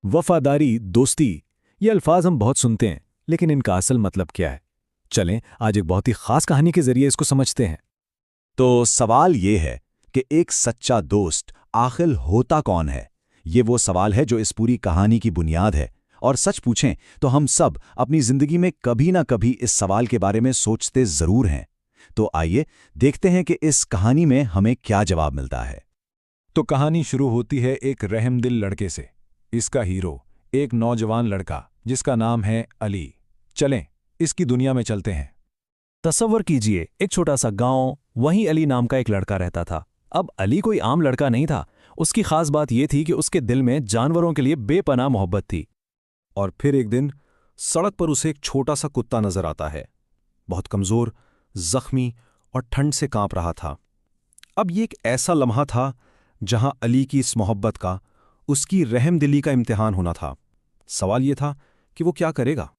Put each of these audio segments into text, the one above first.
वफादारी, दोस्ती, ये अल्फाज हम बहुत सुनते हैं, लेकिन इनका असल मतलब क्या है? चलें आज एक बहुत ही खास कहानी के जरिए इसको समझते हैं। तो सवाल ये है कि एक सच्चा दोस्त आखिर होता कौन है? ये वो सवाल है जो इस पूरी कहानी की बुनियाद है। और सच पूछें तो हम सब अपनी जिंदगी में कभी ना कभी इस सवाल के बारे में सोचते जरूर हैं। तो आइए देखते हैं कि इस कहानी में हमें क्या जवाब मिलता है। तो कहानी शुरू होती है एक रहमदिल लड़के से। इसका हीरो एक नौजवान लड़का जिसका नाम है अली। चलें इसकी दुनिया में चलते हैं। तसव्वुर कीजिए एक छोटा सा गांव, वहीं अली नाम का एक लड़का रहता था। अब अली कोई आम लड़का नहीं था। उसकी खास बात यह थी कि उसके दिल में जानवरों के लिए बेपनाह मोहब्बत थी। और फिर एक दिन सड़क पर उसे एक छोटा सा कुत्ता नजर आता है। बहुत कमजोर, जख्मी और ठंड से कांप रहा था। अब ये एक ऐसा लम्हा था जहां अली की इस मोहब्बत का, उसकी रहमदिली का इम्तिहान होना था। सवाल यह था कि वो क्या करेगा।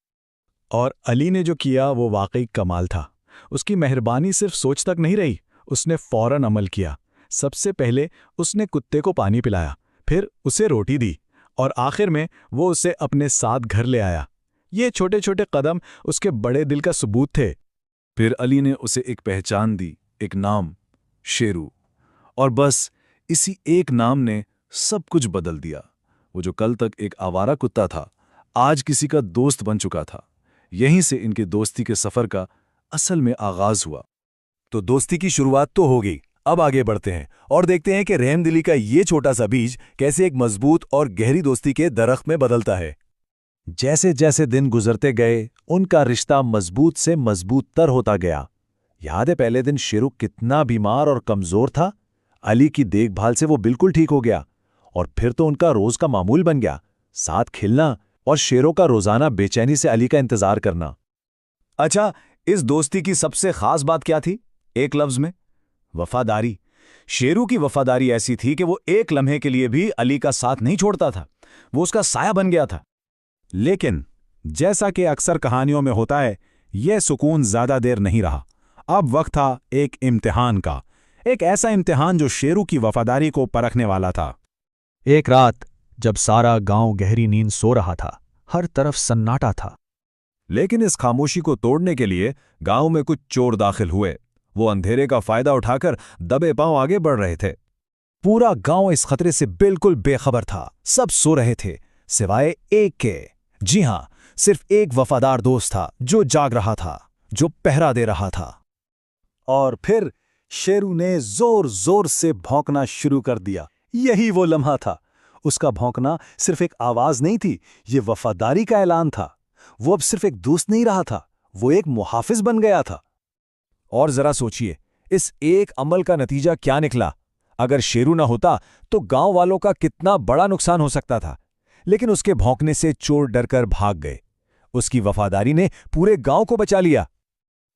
और अली ने जो किया वो वाकई कमाल था। उसकी मेहरबानी सिर्फ सोच तक नहीं रही, उसने फौरन अमल किया। सबसे पहले उसने कुत्ते को पानी पिलाया, फिर उसे रोटी दी और आखिर में वो उसे अपने साथ घर ले आया। ये छोटे छोटे कदम उसके बड़े दिल का सबूत थे। फिर अली ने उसे एक पहचान दी, एक नाम, शेरू। और बस इसी एक नाम ने सब कुछ बदल दिया। वो जो कल तक एक आवारा कुत्ता था, आज किसी का दोस्त बन चुका था। यहीं से इनके दोस्ती के सफर का असल में आगाज हुआ। तो दोस्ती की शुरुआत तो हो गई। अब आगे बढ़ते हैं और देखते हैं कि रहमदिली का ये छोटा सा बीज कैसे एक मजबूत और गहरी दोस्ती के दरख्त में बदलता है। जैसे जैसे दिन गुजरते गए उनका रिश्ता मजबूत से मजबूत तर होता गया। याद है पहले दिन शेरू कितना बीमार और कमजोर था। अली की देखभाल से वो बिल्कुल ठीक हो गया और फिर तो उनका रोज का मामूल बन गया, साथ खेलना और शेरों का रोजाना बेचैनी से अली का इंतजार करना। अच्छा, इस दोस्ती की सबसे खास बात क्या थी? एक लफ्ज में, वफादारी। शेरू की वफादारी ऐसी थी कि वो एक लम्हे के लिए भी अली का साथ नहीं छोड़ता था। वो उसका साया बन गया था। लेकिन जैसा कि अक्सर कहानियों में होता है, यह सुकून ज्यादा देर नहीं रहा। अब वक्त था एक इम्तिहान का, एक ऐसा इम्तिहान जो शेरू की वफादारी को परखने वाला था। एक रात जब सारा गांव गहरी नींद सो रहा था, हर तरफ सन्नाटा था। लेकिन इस खामोशी को तोड़ने के लिए गांव में कुछ चोर दाखिल हुए। वो अंधेरे का फायदा उठाकर दबे पांव आगे बढ़ रहे थे। पूरा गांव इस खतरे से बिल्कुल बेखबर था। सब सो रहे थे सिवाय एक के। जी हां, सिर्फ एक वफादार दोस्त था जो जाग रहा था, जो पहरा दे रहा था। और फिर शेरू ने जोर जोर से भौंकना शुरू कर दिया। यही वो लम्हा था। उसका भौंकना सिर्फ एक आवाज नहीं थी, ये वफादारी का ऐलान था। वो अब सिर्फ एक दोस्त नहीं रहा था, वो एक मुहाफिज बन गया था। और जरा सोचिए, इस एक अमल का नतीजा क्या निकला। अगर शेरू ना होता तो गांव वालों का कितना बड़ा नुकसान हो सकता था। लेकिन उसके भौंकने से चोर डरकर भाग गए। उसकी वफादारी ने पूरे गांव को बचा लिया।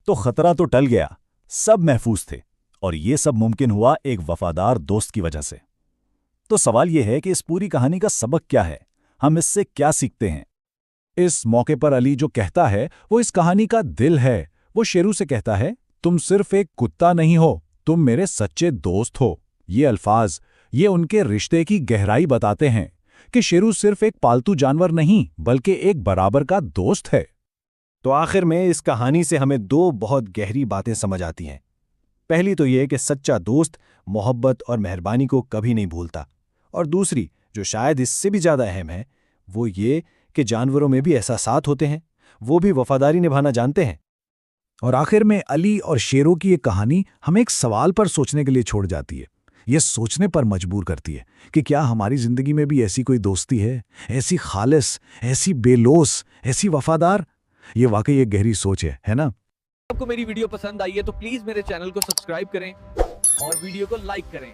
तो खतरा तो टल गया, सब महफूज थे। और यह सब मुमकिन हुआ एक वफादार दोस्त की वजह से। तो सवाल यह है कि इस पूरी कहानी का सबक क्या है, हम इससे क्या सीखते हैं। इस मौके पर अली जो कहता है वो इस कहानी का दिल है। वो शेरू से कहता है, तुम सिर्फ एक कुत्ता नहीं हो, तुम मेरे सच्चे दोस्त हो। ये अल्फाज, ये उनके रिश्ते की गहराई बताते हैं कि शेरू सिर्फ एक पालतू जानवर नहीं बल्कि एक बराबर का दोस्त है। तो आखिर में इस कहानी से हमें दो बहुत गहरी बातें समझ आती हैं। पहली तो यह कि सच्चा दोस्त मोहब्बत और मेहरबानी को कभी नहीं भूलता। और दूसरी, जो शायद इससे भी ज्यादा अहम है, वो ये कि जानवरों में भी एहसासात होते हैं, वो भी वफादारी निभाना जानते हैं। और आखिर में अली और शेरों की ये कहानी हमें एक सवाल पर सोचने के लिए छोड़ जाती है। ये सोचने पर मजबूर करती है कि क्या हमारी जिंदगी में भी ऐसी कोई दोस्ती है, ऐसी खालिस, ऐसी बेलोस, ऐसी वफादार। ये वाकई एक गहरी सोच है ना? आपको मेरी वीडियो पसंद आई है तो प्लीज मेरे चैनल को सब्सक्राइब करें और वीडियो को लाइक करें।